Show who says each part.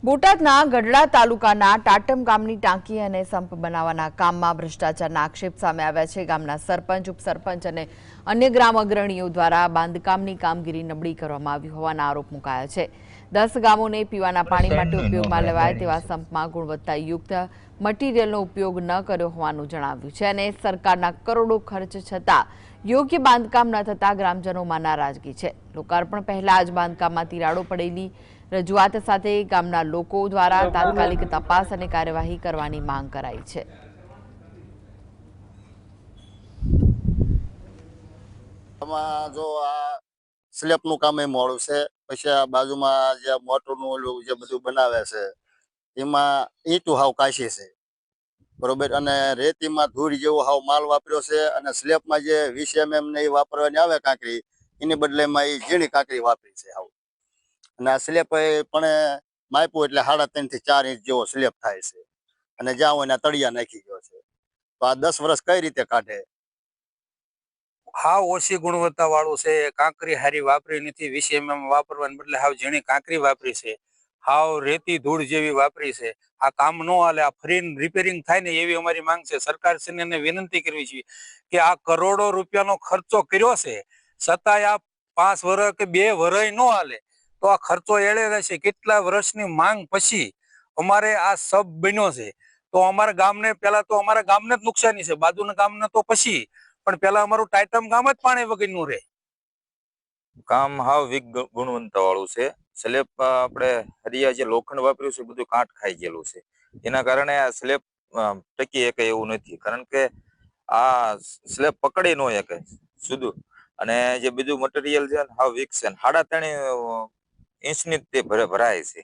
Speaker 1: બોટાદના ગઢડા તાલુકાના ટાટમ ગામની ટાંકી અને સંપ બનાવવાના કામમાં ભ્રષ્ટાચારના આક્ષેપ સામે આવ્યા છે। ગામના સરપંચ, ઉપસરપંચ અને અન્ય ગ્રામ અગ્રણીઓ દ્વારા બાંધકામની કામગીરી નબળી કરવામાં આવી હોવાના આરોપ મુકાયા છે। 10 ગામોને પીવાના પાણી માટે ઉપયોગમાં લેવાય તેવા સંપમાં ગુણવત્તાયુક્ત મટીરીયલનો ઉપયોગ ન કર્યો હોવાનું જણાવ્યું છે અને સરકારના કરોડો ખર્ચ છતાં યોગ્ય બાંધકામ ન થતા ગ્રામજનોમાં નારાજગી છે। લોકાર્પણ પહેલા જ બાંધકામમાં તિરાડો પડેલી રજૂઆત સાથે ગામના લોકો દ્વારા તાત્કાલિક તપાસ અને કાર્યવાહી કરવાની માંગ કરાઈ છે।
Speaker 2: જો આ સ્લેબનું કામ એ મોડું છે, પછી આ બાજુમાં જે મોટરનું ઓલું જે બધું બનાવે છે એમાં ઈંટું હાવ કાશી છે, બરોબર। અને રેતીમાં ધૂળ જેવો હાવ માલ વાપર્યો છે અને સ્લેબમાં જે 20 mm ને એ વાપરવાની આવે કાંકરી, એની બદલેમાં એ ઝીણી કાંકરી વાપરી છે હાવ। અને આ સ્લેબ પણ માપ્યું એટલે 3.5 થી 4 ઇંચ જેવો સ્લેબ થાય છે અને જ્યાં હોય ત્યાં તળિયા નાખી ગયો છે। તો આ 10 વર્ષ કઈ રીતે કાઢે?
Speaker 3: હાવ ઓછી ગુણવત્તા વાળું છે। કાંકરી હારી વાપરી નથી, 20 mm વાપરવાને બદલે હાવ ઝીણી કાંકરી વાપરી છે, હાવ રેતી ધૂળ જેવી વાપરી છે। આ કામ ન હાલે, આ ફ્રી રિપેરિંગ થાય ને એવી અમારી માંગ છે। સરકારશ્રીને વિનંતી કરવી છે કે આ કરોડો રૂપિયાનો ખર્ચો કર્યો છે છતાંય આ 5 વર્ષ કે 2 વર્ષ ન હાલે તો આ ખર્ચો એળે રહેશે। કેટલા વર્ષની માંગ પછી અમારે આ સબ બન્યો છે। તો અમારા ગામને પેલા તો અમારા ગામને જ નુકસાની છે, બાજુના ગામને તો પછી, પણ પેલા અમારું ટાટમ ગામ જ પાણી વગરનું રહે।
Speaker 4: કામ હાવ વીક ગુણવત્તા વાળું છે। સ્લેબ આપણે હરિયા જે લોખંડ વાપર્યું છે બધું કાટ ખાઈ ગયેલું છે, એના કારણે આ સ્લેબ ટકી શકે એવું નથી, કારણ કે આ સ્લેબ પકડી ન શકે સીધું। અને જે બીજું મટીરિયલ છે હાવ વીક છે, 3.5 ઇંચની તે ભરાય છે।